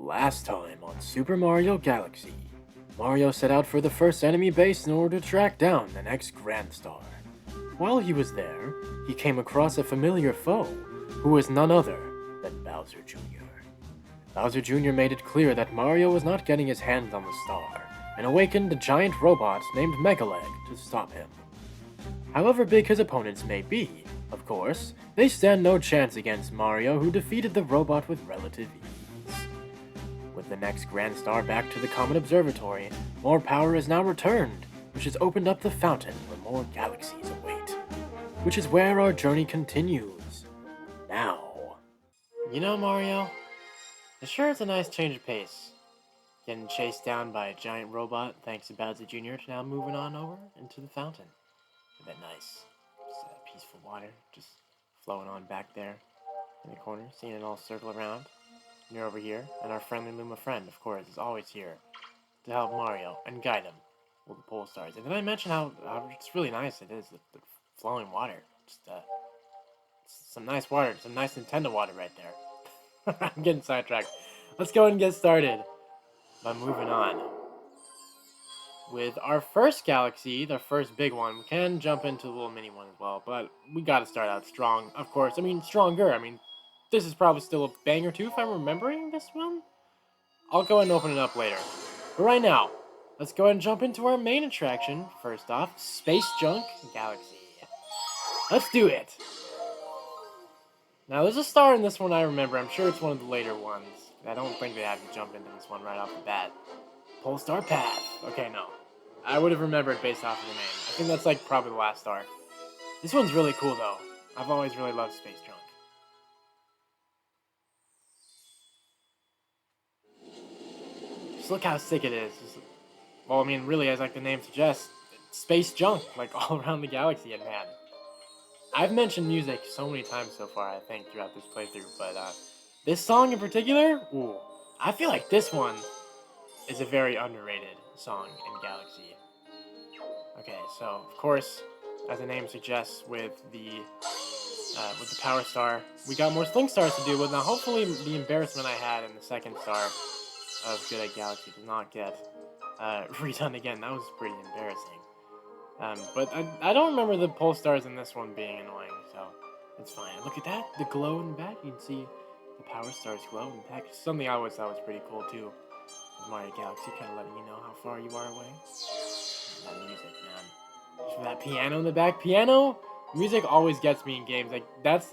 Last time on Super Mario Galaxy, Mario set out for the first enemy base in order to track down the next Grand Star. While he was there, he came across a familiar foe, who was none other than Bowser Jr. Bowser Jr. made it clear that Mario was not getting his hands on the star, and awakened a giant robot named Megaleg to stop him. However big his opponents may be, of course, they stand no chance against Mario, who defeated the robot with relative ease. With the next Grand Star back to the Comet Observatory, more power is now returned, which has opened up the fountain where more galaxies await. Which is where our journey continues. Now. You know, Mario, it sure is a nice change of pace. Getting chased down by a giant robot thanks to Bowser Jr. to now moving on over into the fountain. Isn't that nice? Just peaceful water just flowing on back there in the corner, seeing it all circle around. You're over here, and our friendly Luma friend, of course, is always here to help Mario and guide him with the pole stars. And did I mention how it's really nice it is, the flowing water? Just some nice water, some nice Nintendo water right there. I'm getting sidetracked. Let's go and get started by moving on with our first galaxy, the first big one. We can jump into the little mini one as well, but we gotta start out strong, of course. I mean, stronger. I mean, this is probably still a banger too, if I'm remembering this one. I'll go ahead and open it up later. But right now, let's go ahead and jump into our main attraction. First off, Space Junk Galaxy. Let's do it! Now, there's a star in this one I remember. I'm sure it's one of the later ones. I don't think they had to jump into this one right off the bat. Pole Star Path. Okay, no. I would have remembered based off of the name. I think that's like probably the last star. This one's really cool though. I've always really loved Space Junk. Just look how sick it is. Well, I mean, really, as like the name suggests, space junk, like all around the galaxy. And man, I've mentioned music so many times so far, I think, throughout this playthrough, but this song in particular, ooh, I feel like this one is a very underrated song in Galaxy. Okay, so of course, as the name suggests, with the Power Star, we got more Sling Stars to deal with. Now, hopefully, the embarrassment I had in the second star of Good at Galaxy does not get redone again. That was pretty embarrassing. But I don't remember the pole stars in this one being annoying, so it's fine. Look at that, the glow in the back. You can see the Power Stars glow in the back. Something I always thought was pretty cool too. Mario Galaxy, kind of letting you know how far you are away. That music, man. Just that piano in the back. Piano music always gets me in games. That's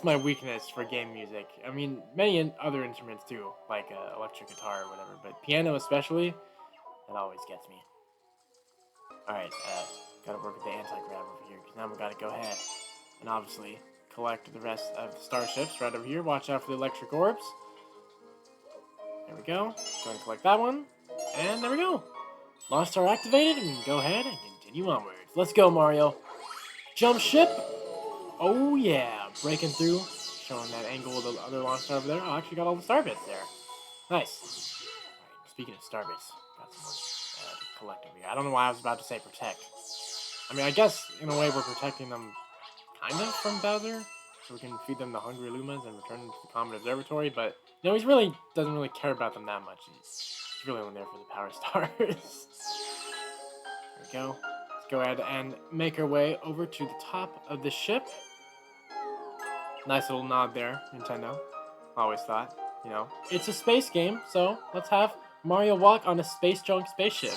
my weakness for game music. I mean, many other instruments too, like electric guitar or whatever, but piano especially, that always gets me. Alright, gotta work with the anti-grav over here, because now we gotta go ahead and obviously collect the rest of the starships right over here. Watch out for the electric orbs. There we go. Go ahead and collect that one. And there we go. Launch star activated, and we can go ahead and continue onwards. Let's go, Mario. Jump ship. Oh, yeah. Breaking through. Showing that angle of the other launch star over there. Oh, I actually got all the star bits there. Nice. Alright, speaking of star bits, got some more to collect over here. I don't know why I was about to say protect. I mean, I guess, in a way, we're protecting them kind of from Bowser, so we can feed them the hungry Lumas and return them to the Comet Observatory, but he really doesn't really care about them that much. He's really only there for the Power Stars. There we go. Let's go ahead and make our way over to the top of the ship. Nice little nod there, Nintendo. Always thought, you know, it's a space game, so let's have Mario walk on a space junk spaceship.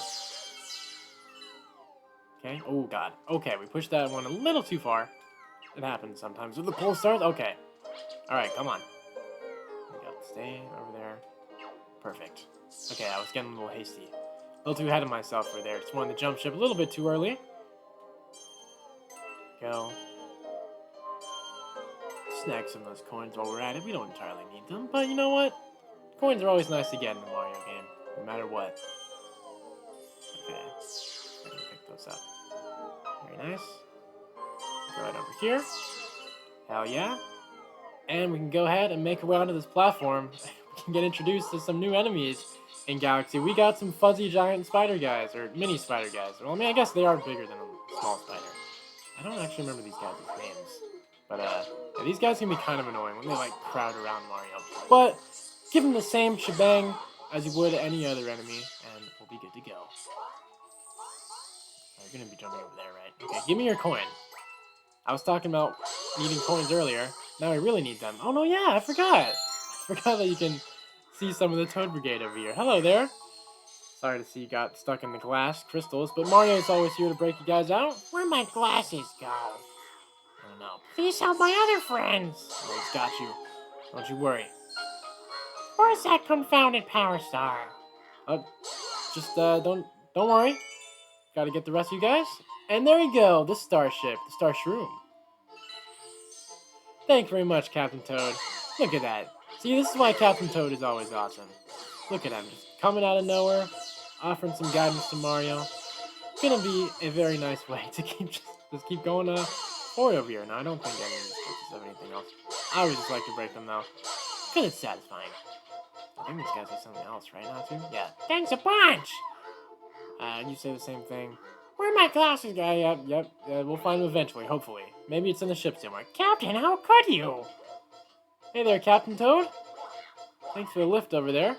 Okay, oh god. Okay, we pushed that one a little too far. It happens sometimes with the pole stars. Okay. Alright, come on. There we go. Stay over there. Perfect. Okay, I was getting a little hasty. A little too ahead of myself for there. Just wanted to jump ship a little bit too early. Go. Snag some of those coins while we're at it. We don't entirely need them, but you know what? Coins are always nice to get in the Mario game, no matter what. Okay. I can pick those up. Very nice. Go right over here. Hell yeah. And we can go ahead and make our way onto this platform. We can get introduced to some new enemies in Galaxy. We got some fuzzy giant spider guys, or mini spider guys. Well, I mean, I guess they are bigger than a small spider. I don't actually remember these guys' names. But, yeah, these guys can be kind of annoying when they, like, crowd around Mario. But give him the same shebang as you would any other enemy, and we'll be good to go. You're gonna be jumping over there, right? Okay, give me your coin. I was talking about needing coins earlier. Now I really need them. Oh no, yeah, I forgot. I forgot that you can see some of the Toad Brigade over here. Hello there. Sorry to see you got stuck in the glass crystals, but Mario's always here to break you guys out. Where'd my glasses go? I don't know. Please help my other friends. Oh, he's got you. Don't you worry. Where's that confounded Power Star? Just don't worry. Gotta get the rest of you guys. And there you go, the starship, the Star Shroom. Thank you very much, Captain Toad. Look at that. See, this is why Captain Toad is always awesome. Look at him, just coming out of nowhere, offering some guidance to Mario. It's gonna be a very nice way to just keep going forward over here. Now, I don't think any of these glitches have anything else. I always just like to break them, though, because it's satisfying. I think these guys have something else, right now, too? Yeah. Thanks a bunch! You say the same thing. Where are my glasses go? Yep. We'll find them eventually, hopefully. Maybe it's in the ship somewhere. Captain, how could you? Hey there, Captain Toad. Thanks for the lift over there.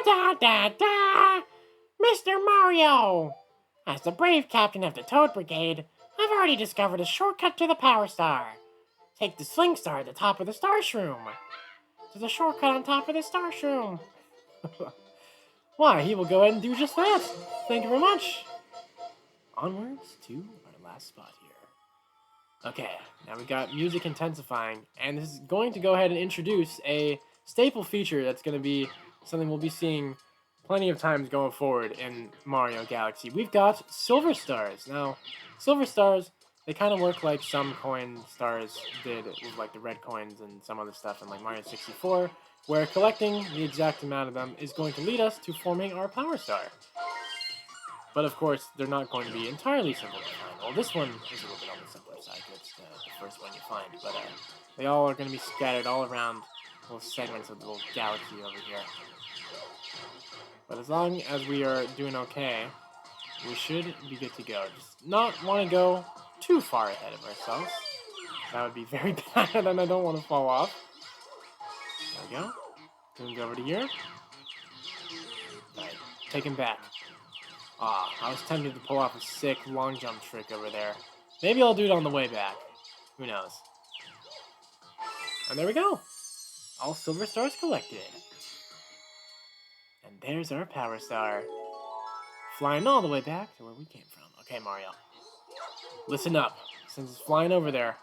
Da! Mr. Mario! As the brave captain of the Toad Brigade, I've already discovered a shortcut to the Power Star. Take the Sling Star at the top of the Star Shroom. There's a shortcut on top of the Star Shroom. Why, he will go ahead and do just that. Thank you very much. Onwards to our last spot here. Okay, now we got music intensifying, and this is going to go ahead and introduce a staple feature that's going to be something we'll be seeing plenty of times going forward in Mario Galaxy. We've got Silver Stars. Now, Silver Stars, they kind of work like some coin stars did with like the red coins and some other stuff in like Mario 64, where collecting the exact amount of them is going to lead us to forming our Power Star. But of course, they're not going to be entirely simple to find. Well, this one is a little bit on the simpler side, it's the first one you find, but they all are going to be scattered all around little segments of the little galaxy over here. But as long as we are doing okay, we should be good to go. Just not want to go too far ahead of ourselves. That would be very bad, and I don't want to fall off. There we go. Then go over to here. Alright, take him back. I was tempted to pull off a sick long jump trick over there. Maybe I'll do it on the way back. Who knows? And there we go. All Silver Stars collected. And there's our Power Star. Flying all the way back to where we came from. Okay, Mario. Listen up. Since it's flying over there.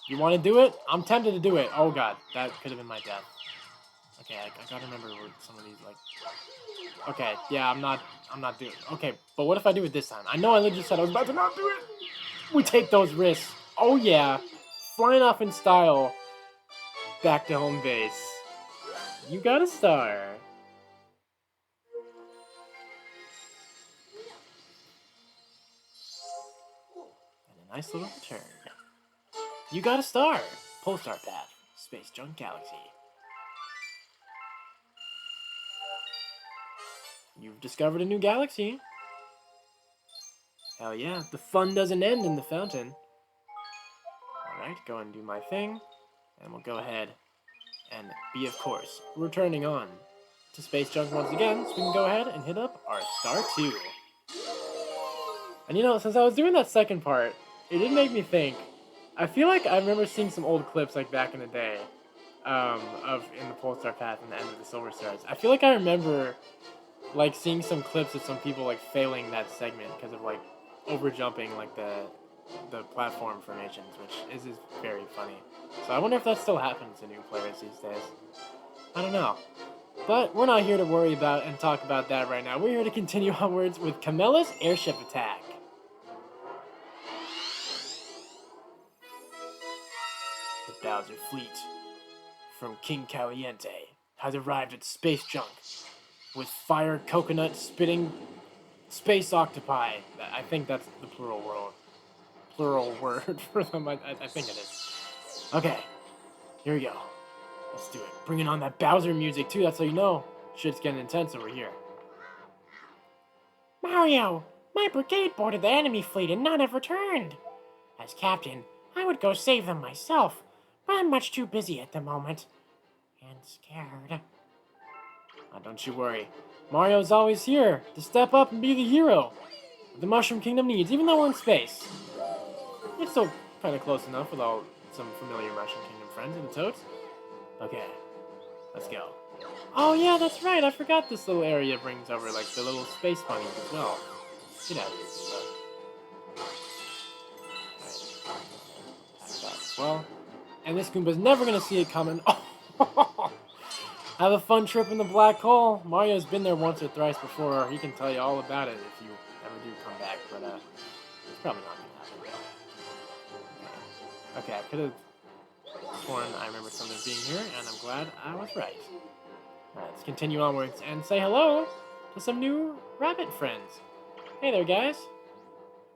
You want to do it? I'm tempted to do it. Oh god, that could have been my death. Okay, I gotta remember where some of these, like... Okay, yeah, I'm not doing it. Okay, but what if I do it this time? I know I literally said I was about to not do it. We take those risks. Oh yeah. Flying off in style. Back to home base. You got a star. And a nice little return. You got a star. Pulsar Path. Space Junk Galaxy. You've discovered a new galaxy. Hell yeah, the fun doesn't end in the fountain. Alright, go and do my thing. And we'll go ahead and be, of course, returning on to Space Junk once again. So we can go ahead and hit up our Star 2. And you know, since I was doing that second part, it did make me think. I feel like I remember seeing some old clips like back in the day of in the Pulsar Path and the end of the Silver Stars. I feel like I remember like seeing some clips of some people like failing that segment because of like over jumping like the platform formations, which is very funny. So I wonder if that still happens to new players these days. I don't know. But we're not here to worry about and talk about that right now. We're here to continue onwards with Camella's airship attack. The Bowser fleet from King Caliente has arrived at Space Junk with fire coconut spitting space octopi. I think that's the plural word for them. I think it is. Okay, here we go. Let's do it. Bringing on that Bowser music too. That's how you know shit's getting intense over here. Mario, my brigade boarded the enemy fleet and none have returned. As captain, I would go save them myself, I'm much too busy at the moment. And scared. Don't you worry. Mario's always here to step up and be the hero the Mushroom Kingdom needs, even though we're in space. It's still kind of close enough with all some familiar Mushroom Kingdom friends and the Toads. Okay, let's go. Oh yeah, that's right. I forgot this little area brings over like the little space bunnies as well. Get out of here, Goomba. Alright, that as well. And this Goomba's never gonna see it coming. Oh. Have a fun trip in the black hole. Mario's been there once or thrice before. He can tell you all about it if you ever do come back, but it's probably not gonna happen. Okay, I could have sworn I remembered something being here, and I'm glad I was right. Alright, let's continue onwards and say hello to some new rabbit friends. Hey there, guys.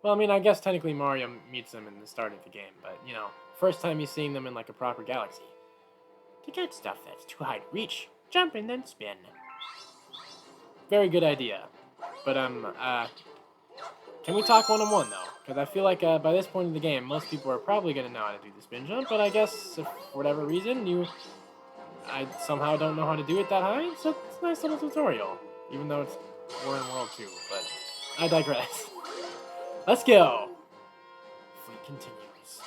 Well, I mean, I guess technically Mario meets them in the start of the game, but, you know, first time he's seeing them in, like, a proper galaxy. To get stuff that's too high to reach, jump and then spin. Very good idea. But, can we talk one-on-one, though? Because I feel like, by this point in the game, most people are probably going to know how to do the spin jump, but I guess, if, for whatever reason, I somehow don't know how to do it that high, so it's a nice little tutorial. Even though we're in World 2, but I digress. Let's go! Fleet continues.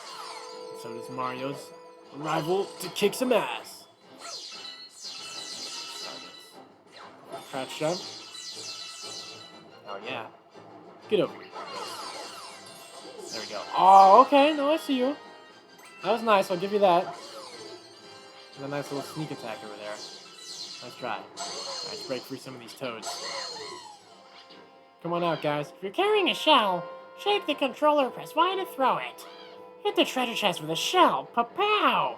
So does Mario's arrival to kick some ass. Crouch jump. Oh yeah. Get over here. There we go. Oh, okay. No, I see you. That was nice. I'll give you that. And a nice little sneak attack over there. Nice try. Alright, let's break free some of these toads. Come on out, guys. If you're carrying a shell, shake the controller, press Y to throw it. Hit the treasure chest with a shell. Pa-pow!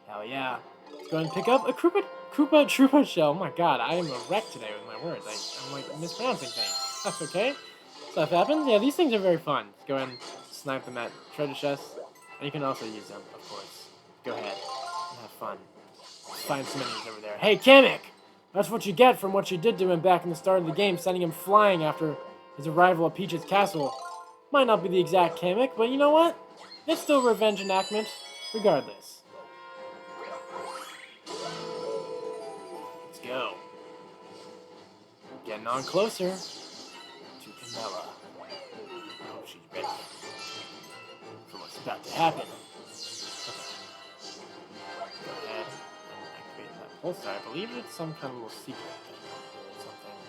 Hell yeah. Let's go ahead and pick up a Koopa Troopa shell. Oh my god, I am a wreck today with my words. I'm like mispronouncing things. That's okay. Stuff happens. Yeah, these things are very fun. Let's go ahead and snipe them at treasure chests. And you can also use them, of course. Go ahead and have fun. Find some enemies over there. Hey, Kamek! That's what you get from what you did to him back in the start of the game, sending him flying after his arrival at Peach's castle. Might not be the exact Kamek, but you know what? It's still revenge enactment, regardless. Let's go. Getting on closer to Camilla. I hope she's ready for what's about to happen. Go ahead and activate that pulsar. I believe it's some kind of little secret thing.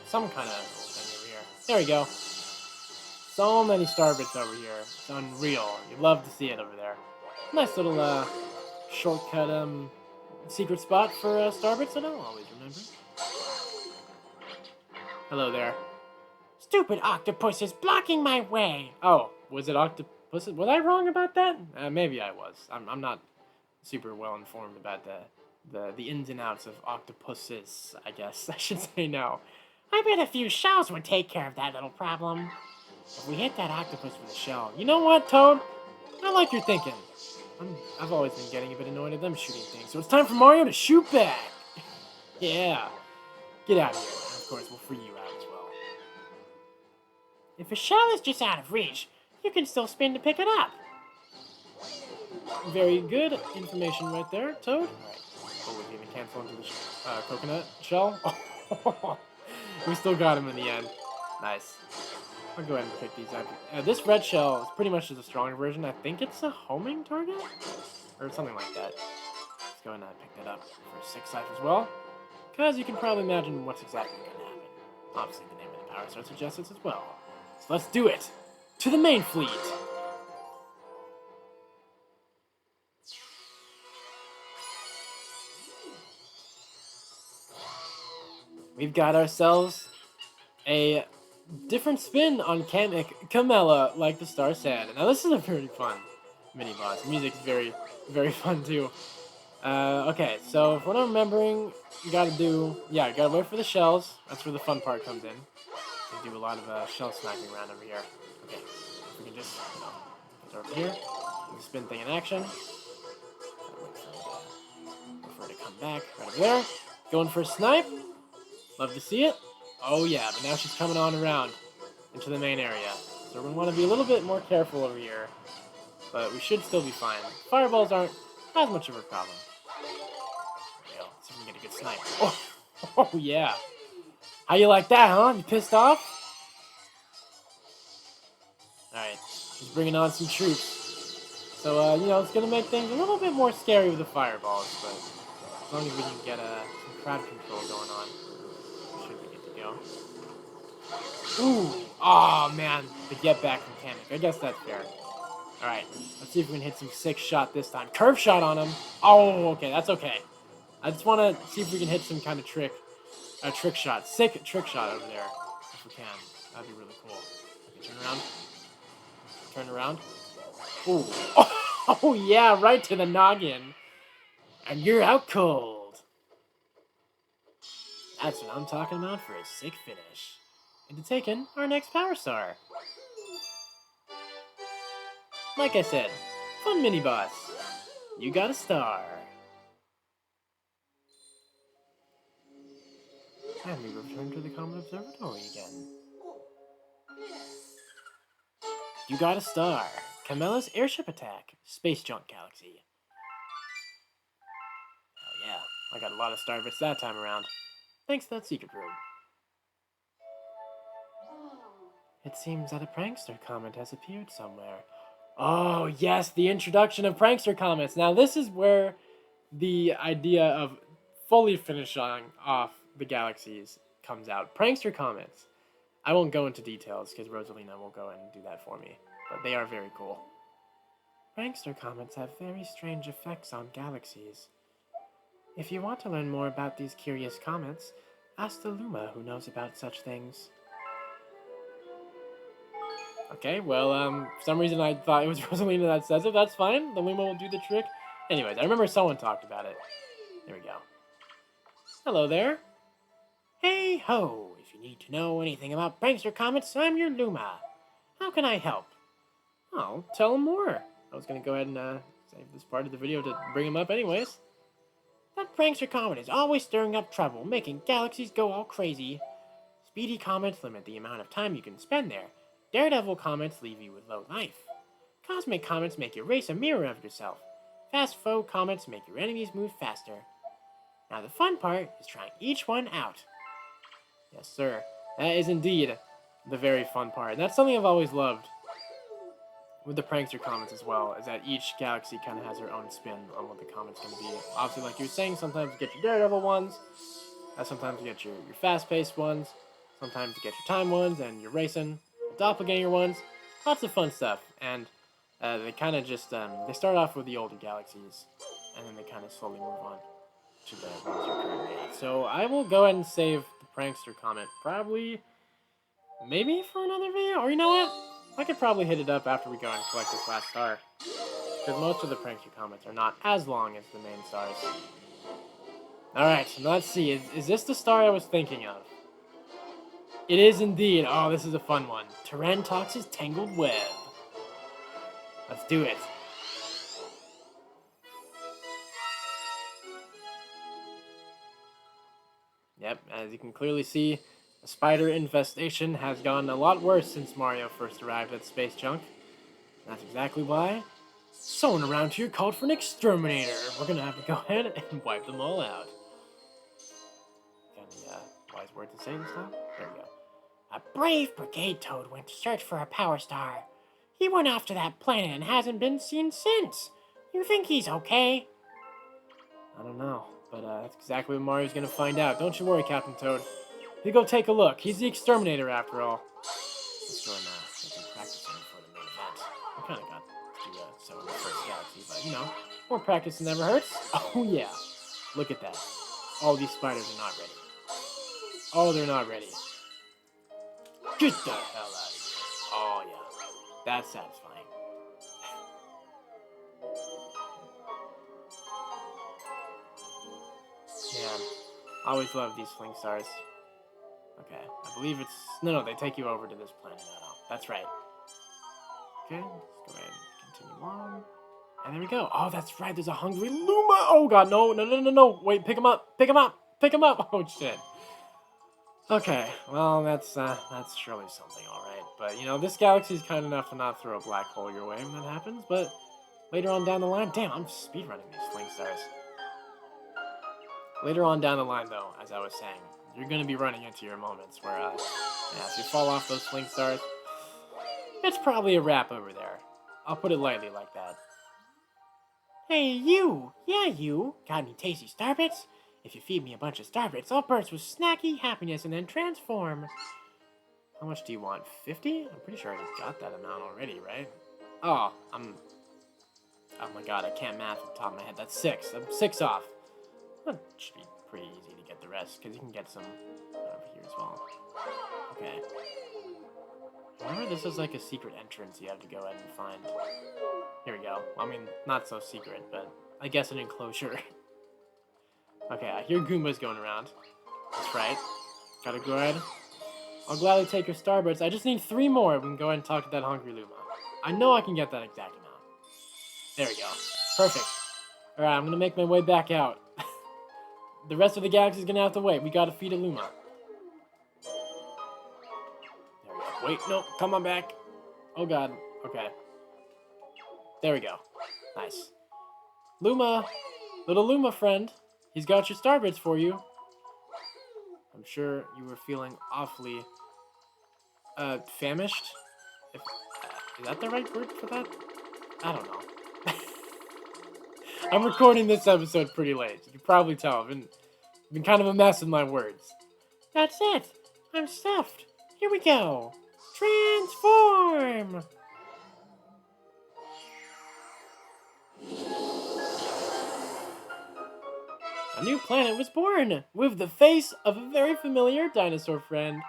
Some kind of thing over here. There we go. So many star bits over here. It's unreal. You love to see it over there. Nice little shortcut secret spot for star bits that I'll always remember. Hello there. Stupid octopus is blocking my way. Oh, was it octopus? Was I wrong about that? Maybe I was. I'm not super well informed about the ins and outs of octopuses, I guess I should say now. I bet a few shells would take care of that little problem. If we hit that octopus with a shell, you know what, Toad? I like your thinking. I've always been getting a bit annoyed at them shooting things, so it's time for Mario to shoot back. Yeah. Get out of here. And of course, we'll free you out as well. If a shell is just out of reach, you can still spin to pick it up. Very good information right there, Toad. Alright. Oh, we're going to cancel into the coconut shell. We still got him in the end. Nice. I'll go ahead and pick these up. This red shell is pretty much just a stronger version. I think it's a homing target? Or something like that. Let's go ahead and pick that up for 6 life as well. Because you can probably imagine what's exactly going to happen. Obviously, the name of the power star suggests it as well. So let's do it! To the main fleet! We've got ourselves a different spin on Camilla, like the star said. Now this is a very fun mini boss. The music's very, very fun too. Okay, so if what I'm remembering, you gotta wait for the shells. That's where the fun part comes in. We do a lot of shell sniping around over here. Okay, if we can just put it over here. The spin thing in action. Wait for it to come back right over there. Going for a snipe. Love to see it. Oh yeah, but now she's coming on around into the main area. So we're going to want to be a little bit more careful over here. But we should still be fine. Fireballs aren't not much of a problem. There we go. Let's see if we can get a good snipe. Oh, oh yeah. How you like that, huh? You pissed off? Alright, he's bringing on some troops. So, you know, it's going to make things a little bit more scary with the fireballs, but as long as we can get some crowd control going on, we should be good to go. Ooh! Oh man, the get back mechanic. I guess that's fair. Alright, let's see if we can hit some sick shot this time. Curve shot on him! Oh, okay, that's okay. I just want to see if we can hit some kind of trick shot. Sick trick shot over there, if we can. That'd be really cool. Okay, turn around. Turn around. Ooh. Oh, yeah, right to the noggin. And you're out cold. That's what I'm talking about for a sick finish. Into taking our next Power Star. Like I said, fun mini-boss. You got a star. And we return to the Comet Observatory again. You got a star. Camella's airship attack. Space junk galaxy. Oh yeah, I got a lot of star bits that time around. Thanks to that secret room. It seems that a prankster comet has appeared somewhere. Oh yes, the introduction of prankster comets. Now this is where the idea of fully finishing off the galaxies comes out. Prankster comets. I won't go into details because Rosalina will go and do that for me, but they are very cool. Prankster comets have very strange effects on galaxies. If you want to learn more about these curious comets, ask the Luma who knows about such things. Okay, well, for some reason I thought it was Rosalina that says it. That's fine. The Luma will do the trick. Anyways, I remember someone talked about it. There we go. Hello there. Hey ho! If you need to know anything about prankster comets, I'm your Luma. How can I help? Oh, tell them more. I was gonna go ahead and save this part of the video to bring him up anyways. That prankster comet is always stirring up trouble, making galaxies go all crazy. Speedy comets limit the amount of time you can spend there. Daredevil comets leave you with low life. Cosmic comets make you race a mirror of yourself. Fast foe comets make your enemies move faster. Now the fun part is trying each one out. Yes, sir. That is indeed the very fun part. And that's something I've always loved with the prankster comets as well, is that each galaxy kind of has their own spin on what the comet's going to be. Obviously, like you were saying, sometimes you get your Daredevil ones, sometimes you get your fast-paced ones, sometimes you get your time ones, and your racing, doppelganger ones. Lots of fun stuff. And they kind of just, they start off with the older galaxies, and then they kind of slowly move on to the ones you're currently at. So I will go ahead and save the prankster comet, probably, maybe for another video, or you know what? I could probably hit it up after we go and collect this last star. Because most of the prankster comets are not as long as the main stars. Alright, let's see. Is this the star I was thinking of? It is indeed. Oh, this is a fun one. Terrace Tangled Web. Let's do it. Yep, as you can clearly see, the spider infestation has gotten a lot worse since Mario first arrived at Space Junk. That's exactly why someone around here called for an exterminator. We're gonna have to go ahead and wipe them all out. Got any wise words to say this time? There we go. A brave brigade toad went to search for a power star. He went off to that planet and hasn't been seen since. You think he's okay? I don't know, but that's exactly what Mario's gonna find out. Don't you worry, Captain Toad. You go take a look. He's the exterminator after all. Let's go and get some practicing for the main event. I kind of got to do so in the first galaxy, but you know, more practice never hurts. Oh yeah, look at that. All these spiders are not ready. Oh, they're not ready. Get the hell out of here. Oh yeah, that's satisfying. Man, I always love these fling stars. Okay, I believe it's... No, they take you over to this planet. No, that's right. Okay, let's go ahead and continue on. And there we go. Oh, that's right, there's a hungry Luma! Oh god, no. Wait, pick him up! Pick him up! Oh, shit. Okay, well, that's surely something, alright. But, you know, this galaxy is kind enough to not throw a black hole your way when that happens, but later on down the line, damn, I'm speedrunning these fling stars. Later on down the line, though, as I was saying, you're gonna be running into your moments where, yeah, if you fall off those fling stars, it's probably a wrap over there. I'll put it lightly like that. Hey, you! Yeah, you! Got any tasty starbits? If you feed me a bunch of starbits, I'll burst with snacky happiness and then transform. How much do you want? 50? I'm pretty sure I just got that amount already, right? Oh, oh my god, I can't math off the top of my head. That's 6. I'm 6 off. That should be pretty easy to get the rest, because you can get some over here as well. Okay. Remember, this is like a secret entrance you have to go ahead and find. Here we go. Well, I mean, not so secret, but I guess an enclosure. Okay, I hear Goombas going around. That's right. Gotta go ahead. I'll gladly take your Starbirds. I just need 3 more. We can go ahead and talk to that hungry Luma. I know I can get that exact amount. There we go. Perfect. Alright, I'm gonna make my way back out. The rest of the galaxy's gonna have to wait. We gotta feed a Luma. There we go. Wait, no, come on back. Oh god. Okay. There we go. Nice. Luma! Little Luma friend. He's got your Starbits for you. I'm sure you were feeling awfully, famished? Is that the right word for that? I don't know. I'm recording this episode pretty late. You can probably tell. I've been kind of a mess with my words. That's it! I'm stuffed. Here we go. Transform! A new planet was born, with the face of a very familiar dinosaur friend.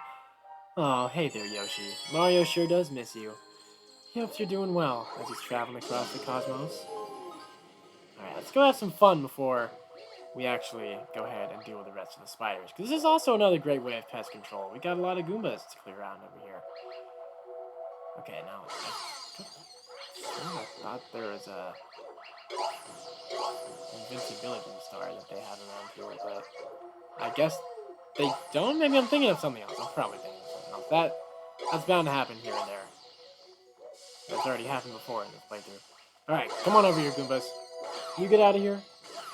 Oh, hey there, Yoshi. Mario sure does miss you. He hopes you're doing well as he's traveling across the cosmos. Alright, let's go have some fun before we actually go ahead and deal with the rest of the spiders. Because this is also another great way of pest control. We got a lot of Goombas to clear around over here. Okay, now, I thought there was a invincibility star that they have around here, but I guess they don't? Maybe I'm thinking of something else. I'm probably thinking of something else. That's bound to happen here and there. That's already happened before in this playthrough. Alright, come on over here, Goombas. You get out of here.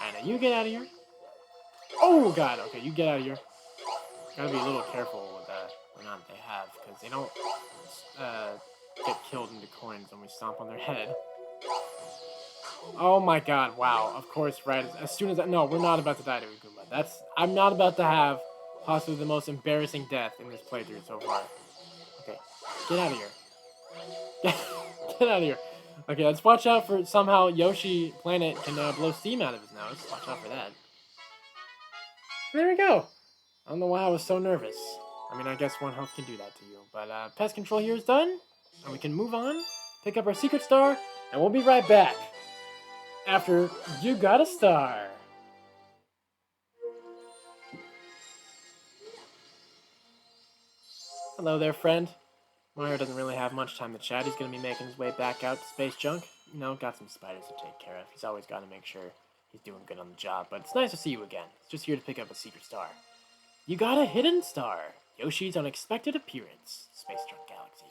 Anna, you get out of here. Oh, God. Okay, you get out of here. Gotta be a little careful with the amount they have, because they don't get killed into coins when we stomp on their head. Oh my god, wow. Of course, right as soon as no, we're not about to die to a Goomba. I'm not about to have possibly the most embarrassing death in this playthrough so far. Okay, get out of here. Get out of here. Okay, let's watch out for somehow Yoshi Planet can blow steam out of his nose. Watch out for that. There we go. I don't know why I was so nervous. I mean, I guess 1 health can do that to you. But pest control here is done. And we can move on, pick up our secret star, and we'll be right back. After you got a star. Hello there, friend. Mario doesn't really have much time to chat. He's going to be making his way back out to Space Junk. You know, got some spiders to take care of. He's always got to make sure he's doing good on the job. But it's nice to see you again. He's just here to pick up a secret star. You got a hidden star. Yoshi's unexpected appearance. Space Junk Galaxy.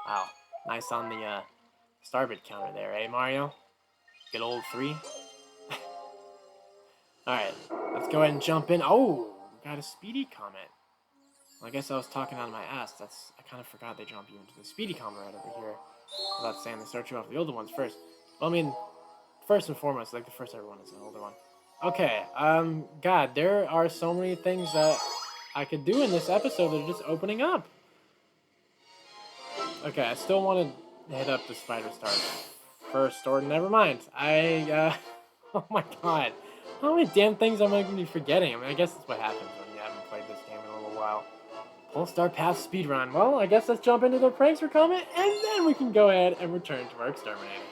Wow. Nice on the, Starbit counter there, eh, Mario? Good old 3. Alright, let's go ahead and jump in. Oh, we got a Speedy Comet. Well, I guess I was talking out of my ass. I kind of forgot they jump you into the Speedy Comet right over here. Without saying they start you off the older ones first. Well, I mean, first and foremost, like the first ever one is the older one. Okay, God, there are so many things that I could do in this episode that are just opening up. Okay, I still want to hit up the Spider Stars first, or never mind. Oh my god. How many damn things am I going to be forgetting? I mean, I guess that's what happens when you haven't played this game in a little while. Polestar Pass speedrun. Well, I guess let's jump into the Prankster comment, and then we can go ahead and return to our exterminating.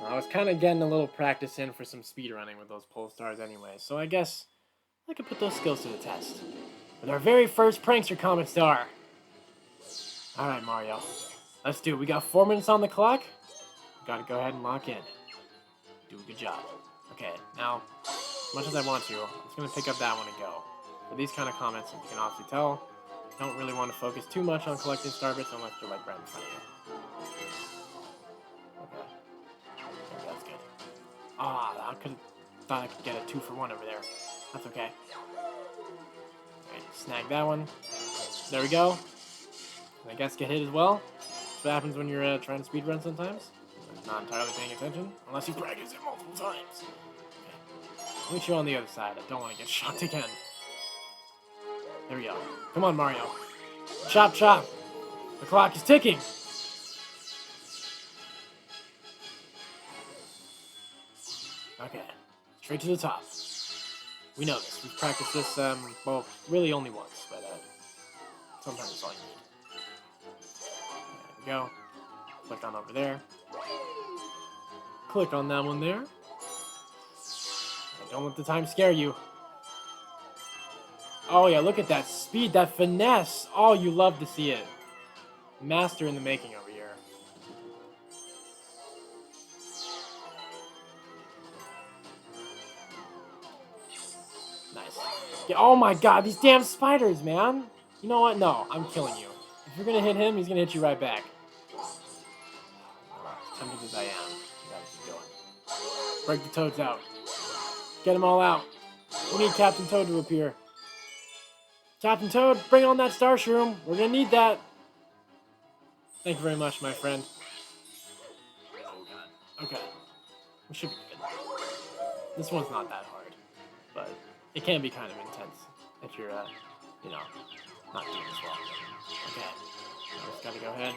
Well, I was kind of getting a little practice in for some speedrunning with those Polestars anyway, so I guess I could put those skills to the test. With our very first Prankster Comet Star. Alright, Mario. Let's do it. We got 4 minutes on the clock. We gotta go ahead and lock in. Do a good job. Okay, now, as much as I want to, I'm just gonna pick up that one and go. For these kind of comments, as you can obviously tell, Don't really want to focus too much on collecting star bits unless you're like right in front of you. Okay. Maybe that's good. Ah, thought I could get a 2-for-1 over there. That's okay. Alright, snag that one. There we go. And I guess get hit as well. That's what happens when you're trying to speedrun sometimes. Not entirely paying attention, unless you practice it multiple times. Okay. I'll meet you on the other side. I don't want to get shocked again. There we go. Come on, Mario. Chop, chop. The clock is ticking. Okay. Straight to the top. We know this. We've practiced this, well, really only once, but sometimes it's all you need. There we go. Click on over there. Click on that one there. And don't let the time scare you. Oh yeah, look at that speed, that finesse. Oh, you love to see it. Master in the making over here. Nice. Yeah, oh my god, these damn spiders, man. You know what? No, I'm killing you. If you're gonna hit him, he's gonna hit you right back. Tempted as I am. You gotta keep going. Break the toads out. Get them all out. We need Captain Toad to appear. Captain Toad, bring on that star shroom. We're gonna need that. Thank you very much, my friend. Oh god. Okay. We should be good. This one's not that hard, but it can be kind of intense if you're, you know, not doing this well. Okay. Now just gotta go ahead.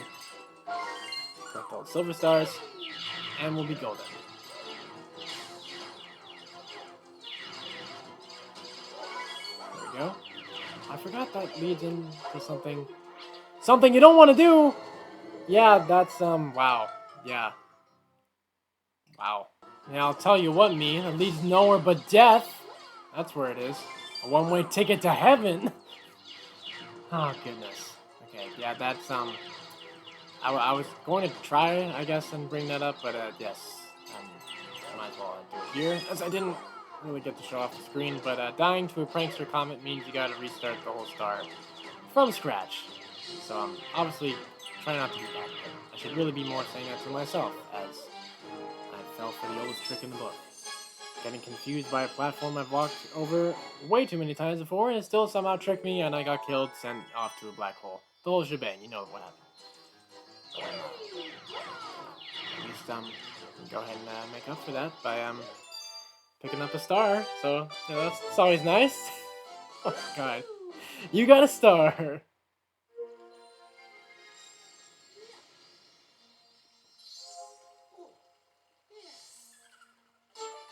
Collect all the silver stars, and we'll be golden. There we go. I forgot that leads into something. Something you don't want to do! Yeah, that's, wow. Yeah. Wow. Now, I'll tell you what, me. It leads nowhere but death. That's where it is. A one-way ticket to heaven. Oh, goodness. Okay, yeah, that's, I was going to try, I guess, and bring that up, but, yes. I might as well do it here, as I didn't really get to show off the screen, but, dying to a prankster comet means you gotta restart the whole star from scratch. So, obviously, try not to do that, but I should really be more saying that to myself, as I fell for the oldest trick in the book. Getting confused by a platform I've walked over way too many times before, and it still somehow tricked me, and I got killed, sent off to a black hole. The whole shebang, you know what happened. At least, go ahead and make up for that by, picking up a star, so, you know, that's always nice. Oh, God. You got a star!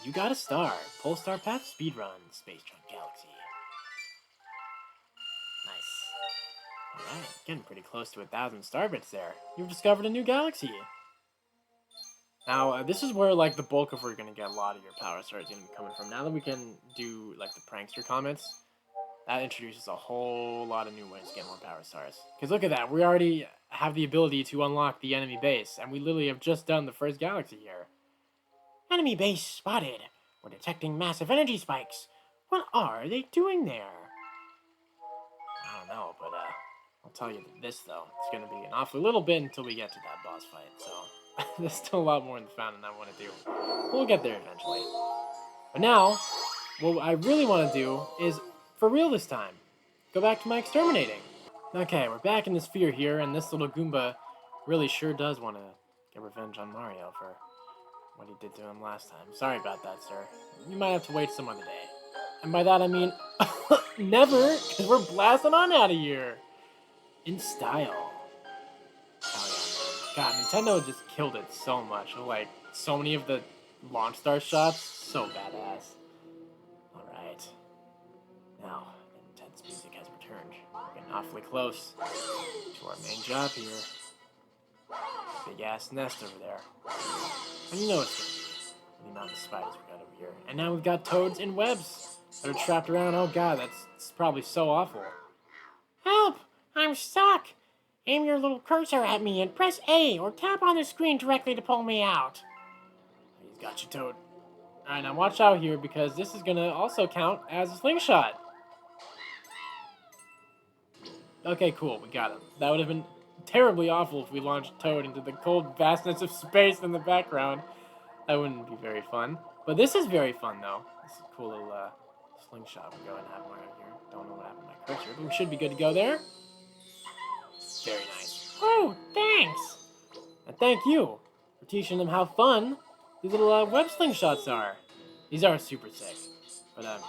You got a star. Polestar Path Speedrun, Space Junk Galaxy. Nice. Alright, getting pretty close to 1,000 star bits there. You've discovered a new galaxy. Now, this is where, like, the bulk of where you're going to get a lot of your power stars going to be coming from. Now that we can do, like, the prankster comments, that introduces a whole lot of new ways to get more power stars. Because look at that, we already have the ability to unlock the enemy base, and we literally have just done the first galaxy here. Enemy base spotted. We're detecting massive energy spikes. What are they doing there? I don't know, but I'll tell you this, though. It's going to be an awfully little bit until we get to that boss fight, so there's still a lot more in the fountain I want to do. We'll get there eventually. But now, what I really want to do is, for real this time, go back to my exterminating. Okay, we're back in the sphere here, and this little Goomba really sure does want to get revenge on Mario for what he did to him last time. Sorry about that, sir. You might have to wait some other day. And by that I mean, never, because we're blasting on out of here. In style. Oh yeah, man. God, Nintendo just killed it so much. Like, so many of the launch star shots, so badass. Alright. Now, the intense music has returned. We're getting awfully close to our main job here. Big ass nest over there. And you know it's gonna be the amount of spiders we got over here. And now we've got toads in webs that are trapped around. Oh god, that's probably so awful. Help! I'm stuck! Aim your little cursor at me and press A or tap on the screen directly to pull me out. He's got you, Toad. Alright, now watch out here because this is gonna also count as a slingshot. Okay, cool. We got him. That would have been terribly awful if we launched Toad into the cold vastness of space in the background. That wouldn't be very fun. But this is very fun, though. This is a cool little slingshot. We'll go ahead and have Mario here. Don't know what happened to my cursor, but we should be good to go there. Very nice. Oh, thanks. And thank you for teaching them how fun these little web slingshots are. These are super sick. But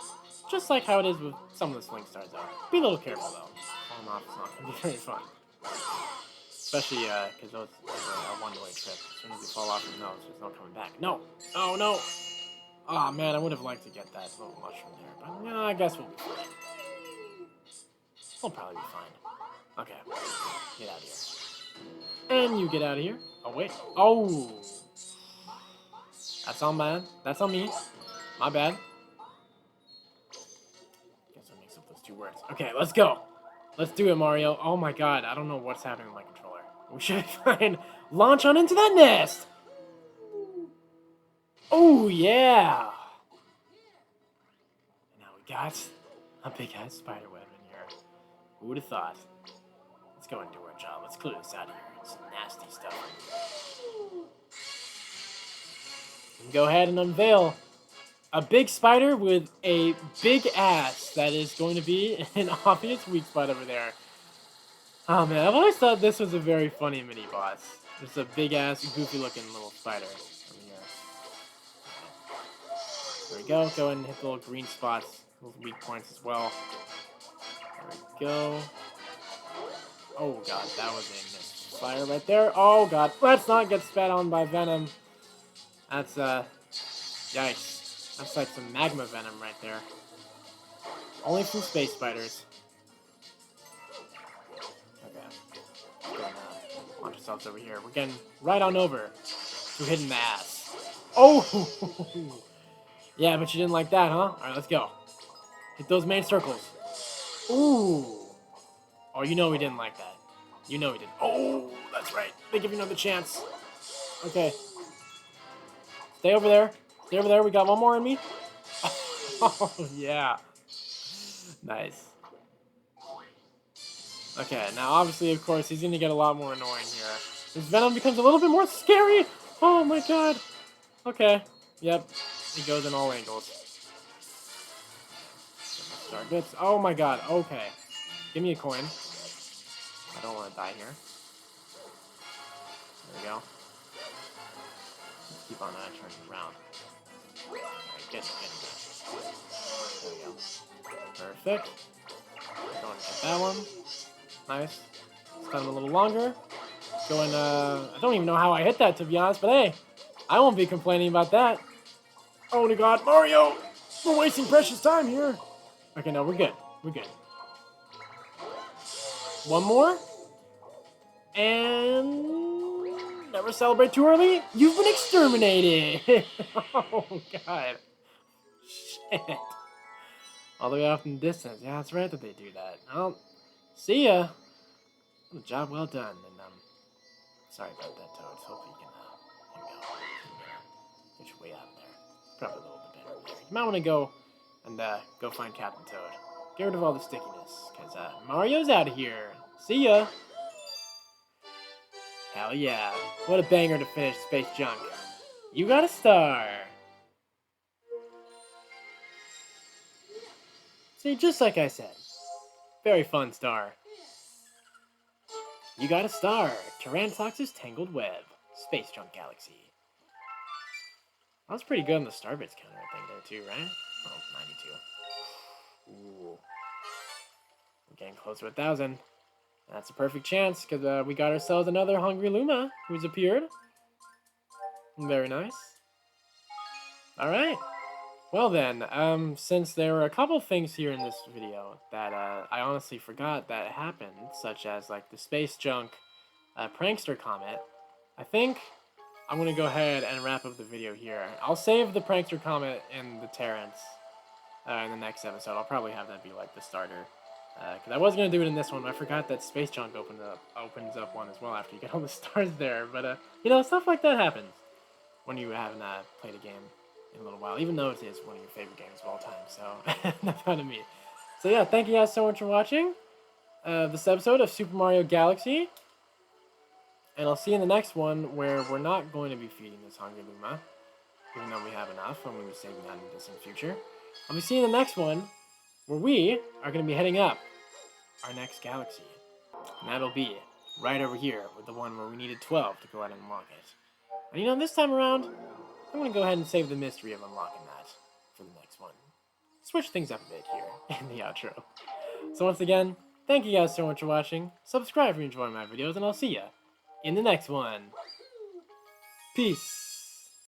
just like how it is with some of the sling stars are. Be a little careful, though. Falling off is not going to be very fun. Especially because those are a one-way trip. As soon as you fall off your nose, there's no coming back. No! Oh, no! Oh, man, I would have liked to get that little mushroom there. But, yeah, I guess we'll be fine. We'll probably be fine. Okay. Get out of here. And you get out of here. Oh, wait. Oh! That's on bad. That's on me. My bad. Guess I mixed up those two words. Okay, let's go. Let's do it, Mario. Oh my god, I don't know what's happening with my controller. We should be fine. Launch on into that nest! Oh, yeah! And now we got a big-ass spider web in here. Who would have thought? Let's go and do our job. Let's clear this out of here. Some nasty stuff. And go ahead and unveil a big spider with a big ass that is going to be an obvious weak spot over there. Oh man, I've always thought this was a very funny mini boss. Just a big ass, goofy looking little spider over here. There we go. Go ahead and hit the little green spots, little weak points as well. There we go. Oh god, that was a misfire right there. Oh god, let's not get spat on by venom. That's yikes. That's like some magma venom right there. Only from space spiders. Okay. Launch ourselves over here. We're getting right on over to hidden ass. Oh! Yeah, but you didn't like that, huh? Alright, let's go. Hit those main circles. Ooh! Oh, you know we didn't like that. You know we didn't. Oh, that's right. They give you another chance. Okay. Stay over there. Stay over there. We got one more in me. Oh, yeah. Nice. Okay, now obviously, of course, he's going to get a lot more annoying here. This venom becomes a little bit more scary. Oh, my God. Okay. Yep. He goes in all angles. Star bits. Oh, my God. Okay. Give me a coin. I don't want to die here. There we go. Keep on turning around. Alright, get that. There we go. Perfect. Go and get that one. Nice. It's done a little longer. Going, I don't even know how I hit that, to be honest, but hey, I won't be complaining about that. Oh my god, Mario! We're wasting precious time here. Okay, no, we're good. We're good. One more. And never celebrate too early. You've been exterminated. Oh god. Shit. All the way off in the distance. Yeah, that's right that they do that. Well, see ya. Well, job well done. And sorry about that, Toad. Hopefully you can. Here we go. Get your way out of there. Probably a little bit better there. You might want to go and go find Captain Toad. Get rid of all the stickiness, cause Mario's out of here. See ya. Hell yeah. What a banger to finish Space Junk. You got a star. See, just like I said. Very fun star. You got a star. Tyrannosaurus's Tangled Web. Space Junk Galaxy. That was pretty good on the starbits counter, I think, there too, right? Oh, 92. Ooh. We're getting close to 1,000. That's a perfect chance, because we got ourselves another Hungry Luma, who's appeared. Very nice. Alright. Well then, since there were a couple things here in this video that I honestly forgot that happened, such as like the Space Junk prankster comment, I think I'm going to go ahead and wrap up the video here. I'll save the prankster comment in the Terrace in the next episode. I'll probably have that be like the starter. Because I was going to do it in this one, but I forgot that Space Junk opens up one as well after you get all the stars there. But, you know, stuff like that happens when you haven't played a game in a little while, even though it is one of your favorite games of all time. So, that's kind of me. So, yeah, thank you guys so much for watching. this episode of Super Mario Galaxy. And I'll see you in the next one where we're not going to be feeding this hungry Luma. Even though we have enough, I'm going to be saving that in the distant future. I'll be seeing the next one where we are going to be heading up our next galaxy. And that'll be right over here with the one where we needed 12 to go ahead and unlock it. And this time around, I'm going to go ahead and save the mystery of unlocking that for the next one. Switch things up a bit here in the outro. So once again, thank you guys so much for watching. Subscribe if you enjoy my videos, and I'll see ya in the next one. Peace.